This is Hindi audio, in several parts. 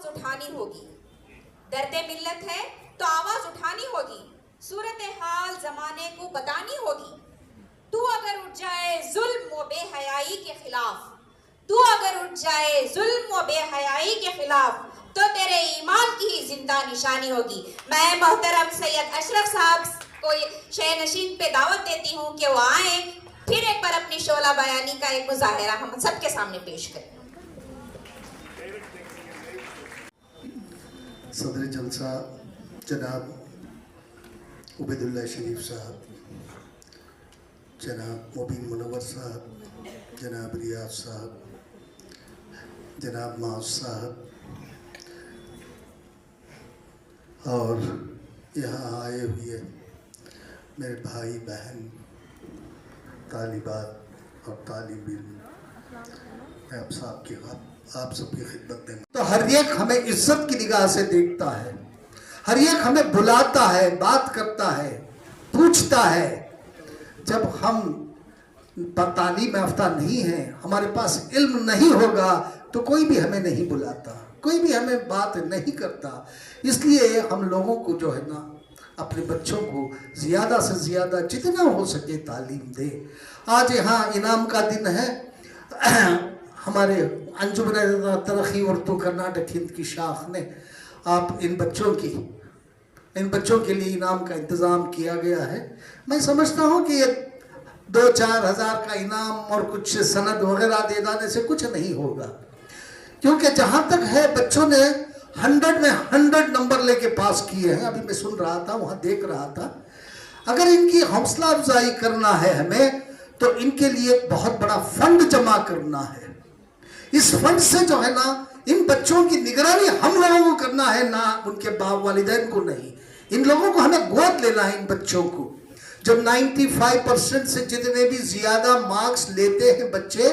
उठानी होगी। दर्द मिल्लत है तो आवाज उठानी होगी, सूरत हाल जमाने को बतानी होगी। तू अगर उठ जाए जुल्म व बेहयाई के खिलाफ, तू अगर उठ जाए जुल्म व बेहयाई के खिलाफ, तो तेरे ईमान की ही जिंदा निशानी होगी। मैं मोहतरम सैयद अशरफ साहब को शह नशीन पे दावत देती हूँ कि वो आए, फिर एक बार अपनी शोला बयानी का एक मुजाहिरा हम सबके सामने पेश करें। सदर जलसा जनाब उबैदुल्लाह शरीफ साहब, जनाब मुबीन मुनव्वर साहब, जनाब रियाज साहब, जनाब माज साहब और यहाँ आए हुए मेरे भाई बहन तालिबात और तालिब इल्म, मैं आप सबकी खिदमत में। तो हर एक हमें इज्जत की निगाह से देखता है, हर एक हमें बुलाता है, बात करता है, पूछता है। जब हम तालीम याफ्ता नहीं हैं, हमारे पास इल्म नहीं होगा, तो कोई भी हमें नहीं बुलाता, कोई भी हमें बात नहीं करता। इसलिए हम लोगों को जो है ना, अपने बच्चों को ज़्यादा से ज़्यादा जितना हो सके तालीम दे। आज यहाँ इनाम का दिन है। हमारे अंजुमन तरक्की उर्दू कर्नाटक हिंद की शाख ने आप इन बच्चों के लिए इनाम का इंतज़ाम किया गया है। मैं समझता हूँ कि ये 2-4 हज़ार का इनाम और कुछ सनद वगैरह दे देने से कुछ नहीं होगा, क्योंकि जहाँ तक है बच्चों ने 100 में 100 नंबर लेके पास किए हैं। अभी मैं सुन रहा था, वहाँ देख रहा था। अगर इनकी हौसला अफजाई करना है हमें, तो इनके लिए बहुत बड़ा फंड जमा करना है। इस फंड से जो है ना, इन बच्चों की निगरानी हम लोगों को करना है, ना उनके बाप वालिदैन को नहीं। इन लोगों को हमें गोद लेना है। इन बच्चों को जब 95% से जितने भी ज्यादा मार्क्स लेते हैं बच्चे,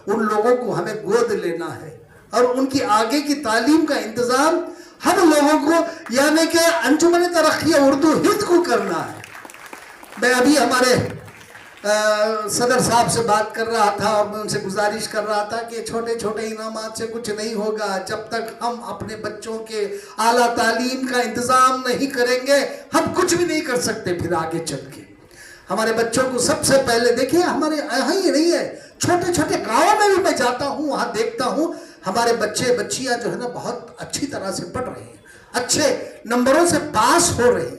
उन लोगों को हमें गोद लेना है और उनकी आगे की तालीम का इंतजाम हम लोगों को, यानी कि अंजुमन तरक्की उर्दू हिंद को करना है। मैं अभी हमारे सदर साहब से बात कर रहा था और मैं उनसे गुजारिश कर रहा था कि छोटे छोटे इनामात से कुछ नहीं होगा। जब तक हम अपने बच्चों के आला तालीम का इंतज़ाम नहीं करेंगे, हम कुछ भी नहीं कर सकते। फिर आगे चल के हमारे बच्चों को सबसे पहले देखिए, हमारे यहाँ ही नहीं है, छोटे छोटे गाँव में भी मैं जाता हूँ, वहाँ देखता हूँ हमारे बच्चे बच्चियाँ जो है ना, बहुत अच्छी तरह से पढ़ रहे हैं, अच्छे नंबरों से पास हो रहे हैं।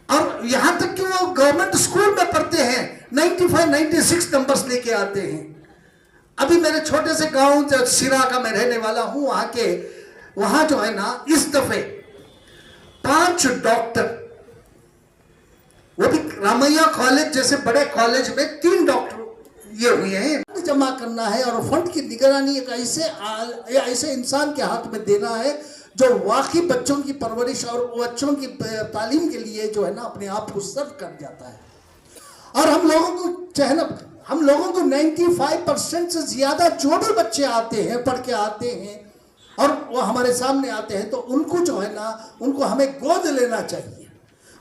और यहाँ तक कि वो गवर्नमेंट स्कूल में पढ़ते हैं, 95-96 नंबर्स लेके आते हैं। अभी मेरे छोटे से गांव सिरा का मैं रहने वाला हूँ, वहाँ जो है ना, इस दफे 5 डॉक्टर, वो भी रामैया कॉलेज जैसे बड़े कॉलेज में 3 डॉक्टर ये हुए हैं। जमा करना है और फंड की निगरानी एक ऐसे इंसान के हाथ में देना है जो वाकई बच्चों की परवरिश और बच्चों की तालीम के लिए जो है ना, अपने आप को सर्व कर जाता है। और हम लोगों को 95% से ज्यादा जो भी बच्चे आते हैं, पढ़ के आते हैं और वो हमारे सामने आते हैं, तो उनको जो है ना, उनको हमें गोद लेना चाहिए।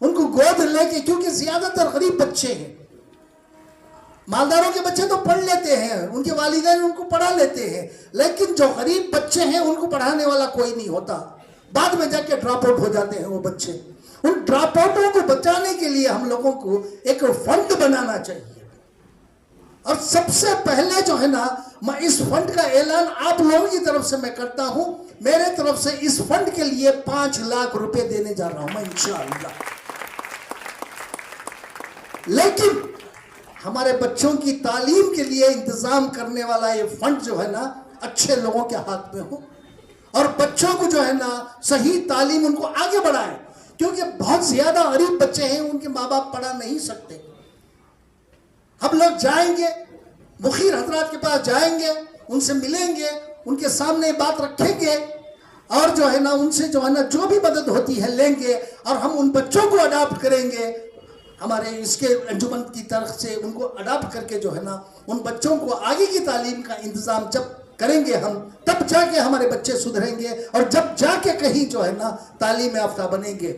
उनको गोद लेके, क्योंकि ज्यादातर गरीब बच्चे हैं। मालदारों के बच्चे तो पढ़ लेते हैं, उनके वालिदैन उनको पढ़ा लेते हैं, लेकिन जो गरीब बच्चे हैं उनको पढ़ाने वाला कोई नहीं होता। बाद में जाके ड्रॉप आउट हो जाते हैं वो बच्चे। उन ड्रॉप आउटों को बचाने के लिए हम लोगों को एक फंड बनाना चाहिए। और सबसे पहले जो है ना, मैं इस फंड का ऐलान आप लोगों की तरफ से मैं करता हूं। मेरे तरफ से इस फंड के लिए 5 लाख रुपए देने जा रहा हूं मैं, इंशाअल्लाह। लेकिन हमारे बच्चों की तालीम के लिए इंतजाम करने वाला ये फंड जो है ना, अच्छे लोगों के हाथ में हो और बच्चों को जो है ना, सही तालीम उनको आगे बढ़ाए। क्योंकि बहुत ज्यादा गरीब बच्चे हैं, उनके माँ बाप पढ़ा नहीं सकते। हम लोग जाएंगे, मुखीर हजरात के पास जाएंगे, उनसे मिलेंगे, उनके सामने बात रखेंगे और जो है ना, उनसे जो है ना, जो भी मदद होती है लेंगे और हम उन बच्चों को अडॉप्ट करेंगे। हमारे इसके अंजुमन की तरफ से उनको अडॉप्ट करके जो है ना, उन बच्चों को आगे की तालीम का इंतजाम जब करेंगे हम, तब जाके हमारे बच्चे सुधरेंगे और जब जाके कहीं जो है ना, तालीम याफ्ता बनेंगे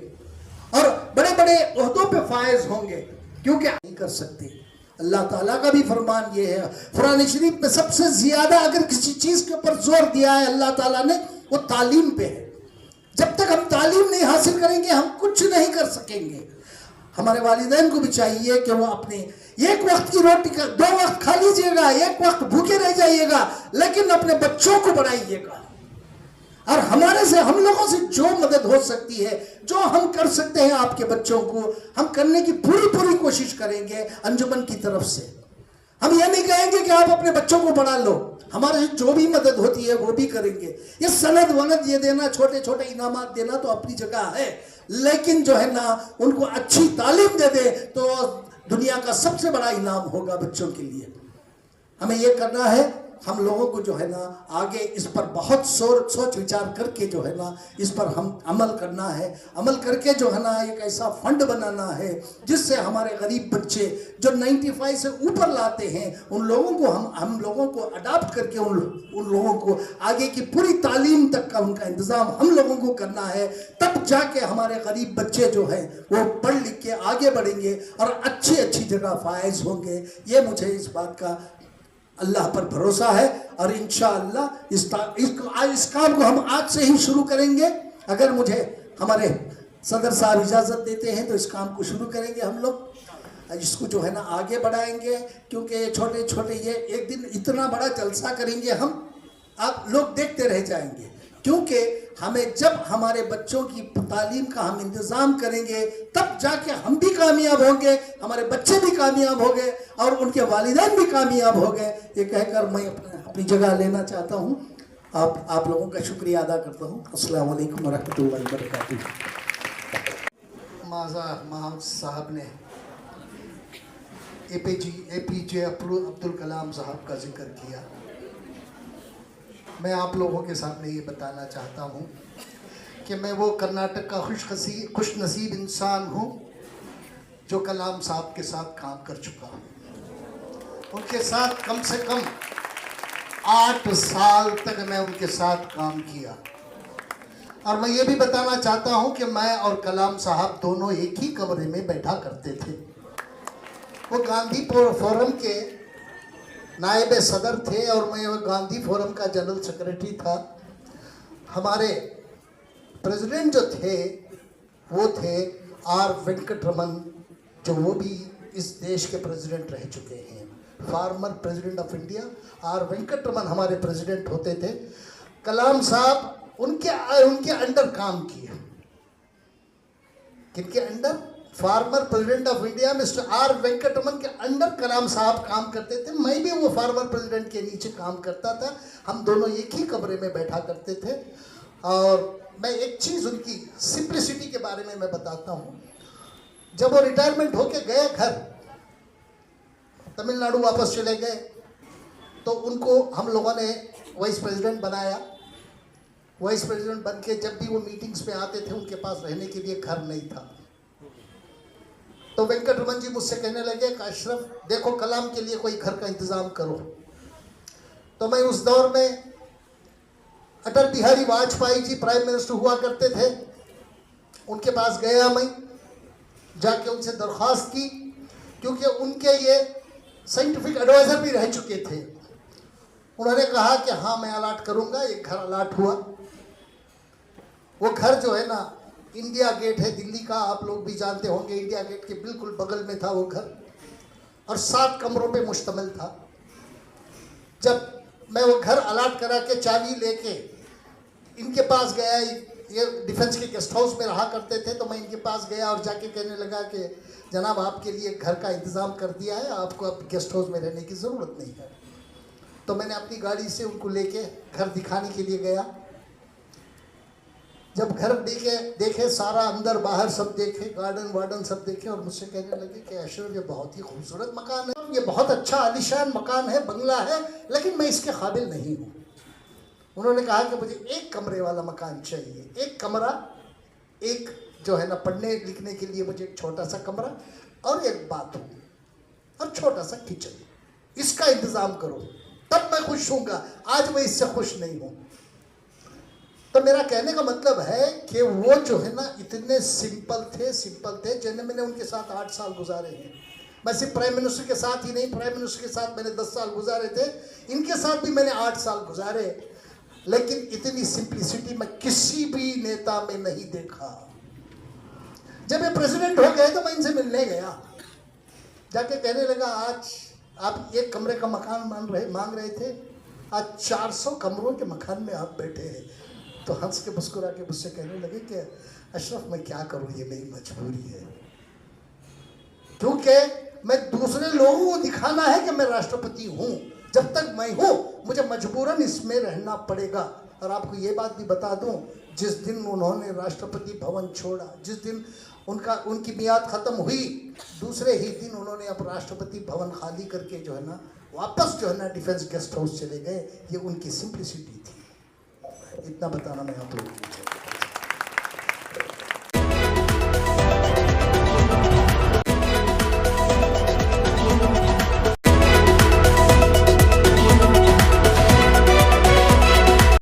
और बड़े बड़े ओहदों पे फायज होंगे। क्योंकि नहीं कर सकते। अल्लाह ताला का भी फरमान ये है, कुरान शरीफ में सबसे ज्यादा अगर किसी चीज के ऊपर जोर दिया है अल्लाह ताला ने, वो तालीम पे है। जब तक हम तालीम नहीं हासिल करेंगे हम कुछ नहीं कर सकेंगे। हमारे वालिदैन को भी चाहिए कि वो अपने एक वक्त की रोटी का 2 वक्त खा लीजिएगा, एक वक्त भूखे रह जाइएगा, लेकिन अपने बच्चों को बढ़ाइएगा। और हमारे से, हम लोगों से जो मदद हो सकती है, जो हम कर सकते हैं आपके बच्चों को, हम करने की पूरी कोशिश करेंगे अंजुमन की तरफ से। हम ये नहीं कहेंगे कि आप अपने बच्चों को पढ़ा लो, हमारे से जो भी मदद होती है वो भी करेंगे। ये सनद वनद ये देना, छोटे छोटे इनामात देना तो अपनी जगह है, लेकिन जो है ना उनको अच्छी तालीम दे दे तो दुनिया का सबसे बड़ा इनाम होगा बच्चों के लिए। हमें ये करना है, हम लोगों को जो है ना आगे इस पर बहुत सोच विचार करके जो है ना इस पर हम अमल करना है। अमल करके जो है ना एक ऐसा फंड बनाना है जिससे हमारे गरीब बच्चे जो 95 से ऊपर लाते हैं उन लोगों को हम लोगों को अडॉप्ट करके उन लोगों को आगे की पूरी तालीम तक का उनका इंतज़ाम हम लोगों को करना है। तब जाके हमारे गरीब बच्चे जो हैं वो पढ़ लिख के आगे बढ़ेंगे और अच्छी जगह फायज होंगे। ये मुझे इस बात का अल्लाह पर भरोसा है और इंशाअल्लाह इस काम को हम आज से ही शुरू करेंगे। अगर मुझे हमारे सदर साहब इजाज़त देते हैं तो इस काम को शुरू करेंगे हम लोग, इसको जो है ना आगे बढ़ाएंगे। क्योंकि छोटे छोटे ये एक दिन इतना बड़ा जलसा करेंगे हम, आप लोग देखते रह जाएंगे। क्योंकि हमें जब हमारे बच्चों की तालीम का हम इंतज़ाम करेंगे तब जाके हम भी कामयाब होंगे, हमारे बच्चे भी कामयाब हो गए और उनके वालिदैन भी कामयाब हो गए। ये कहकर मैं अपनी जगह लेना चाहता हूँ। आप लोगों का शुक्रिया अदा करता हूँ। अस्सलाम वालेकुम वरहमतुल्लाहि वबरकातुहू। माज़ा साहब ने APJ अब्दुल कलाम साहब का जिक्र किया। मैं आप लोगों के सामने ये बताना चाहता हूँ कि मैं वो कर्नाटक का खुश नसीब इंसान हूँ जो कलाम साहब के साथ काम कर चुका हूँ। उनके साथ कम से कम 8 साल तक मैं उनके साथ काम किया। और मैं ये भी बताना चाहता हूँ कि मैं और कलाम साहब दोनों एक ही कमरे में बैठा करते थे। वो गांधी फोरम के नायब सदर थे और मैं गांधी फोरम का जनरल सेक्रेटरी था। हमारे प्रेसिडेंट जो थे वो थे R वेंकटरमन, जो वो भी इस देश के प्रेसिडेंट रह चुके हैं। Farmer president of India R Venkataraman हमारे प्रेसिडेंट होते थे। कलाम साहब उनके अंडर काम किए। किनके under? Farmer president of India mister R Venkataraman के अंडर कलाम साहब काम करते थे। मैं भी वो फार्मर प्रेसिडेंट के नीचे काम करता था। हम दोनों एक ही कमरे में बैठा करते थे। और मैं एक चीज़ उनकी सिंप्लिसिटी के बारे में मैं बताता हूँ। जब वो रिटायरमेंट होके गए घर, तमिलनाडु वापस चले गए, तो उनको हम लोगों ने वाइस प्रेसिडेंट बनाया। वाइस प्रेसिडेंट बन के जब भी वो मीटिंग्स में आते थे उनके पास रहने के लिए घर नहीं था। तो वेंकटरमन जी मुझसे कहने लगे कि अशरफ देखो, कलाम के लिए कोई घर का इंतज़ाम करो। तो मैं उस दौर में अटल बिहारी वाजपेयी जी प्राइम मिनिस्टर हुआ करते थे, उनके पास गया। मैं जाके उनसे दरख्वास्त की, क्योंकि उनके ये साइंटिफिक एडवाइज़र भी रह चुके थे। उन्होंने कहा कि हाँ मैं अलाट करूँगा। एक घर अलाट हुआ। वो घर जो है ना इंडिया गेट है दिल्ली का, आप लोग भी जानते होंगे। इंडिया गेट के बिल्कुल बगल में था वो घर और 7 कमरों पे मुश्तमिल था। जब मैं वो घर अलाट करा के चाबी लेके इनके पास गया, ये डिफेंस के गेस्ट हाउस में रहा करते थे, तो मैं इनके पास गया और जाके कहने लगा कि जनाब आपके लिए घर का इंतज़ाम कर दिया है, आपको अब गेस्ट हाउस में रहने की ज़रूरत नहीं है। तो मैंने अपनी गाड़ी से उनको लेके घर दिखाने के लिए गया। जब घर देखे सारा अंदर बाहर सब देखे, गार्डन वार्डन सब देखे, और मुझसे कहने लगे कि अशरफ ये बहुत ही खूबसूरत मकान है, ये बहुत अच्छा आलीशान मकान है, बंगला है, लेकिन मैं इसके काबिल नहीं हूँ। उन्होंने कहा कि मुझे एक कमरे वाला मकान चाहिए। एक कमरा, एक जो है ना पढ़ने लिखने के लिए मुझे एक छोटा सा कमरा और एक बाथरूम और छोटा सा किचन, इसका इंतज़ाम करो, तब मैं खुश हूँगा। आज मैं इससे खुश नहीं हूँ। तो मेरा कहने का मतलब है कि वो जो है ना इतने सिंपल थे जिन्हें मैंने उनके साथ 8 साल गुजारे हैं। मैं सिर्फ प्राइम मिनिस्टर के साथ ही नहीं, प्राइम मिनिस्टर के साथ मैंने 10 साल गुजारे थे, इनके साथ भी मैंने 8 साल गुजारे। लेकिन इतनी सिंप्लिसिटी मैं किसी भी नेता में नहीं देखा। जब ये प्रेसिडेंट हो गए तो मैं इनसे मिलने गया, जाके कहने लगा आज आप एक कमरे का मकान मांग रहे थे, आज 400 कमरों के मकान में आप बैठे हैं। तो हंस के मुस्कुरा के मुझसे कहने लगे कि अशरफ मैं क्या करूं, ये मेरी मजबूरी है, क्योंकि मैं दूसरे लोगों को दिखाना है कि मैं राष्ट्रपति हूं। जब तक मैं हूं मुझे मजबूरन इसमें रहना पड़ेगा। और आपको ये बात भी बता दूं, जिस दिन उन्होंने राष्ट्रपति भवन छोड़ा, जिस दिन उनकी मियाद खत्म हुई, दूसरे ही दिन उन्होंने अब राष्ट्रपति भवन खाली करके जो है ना वापस जो है ना डिफेंस गेस्ट हाउस चले गए। ये उनकी सिंप्लिसिटी थी। इतना बताना मैं आप लोगों को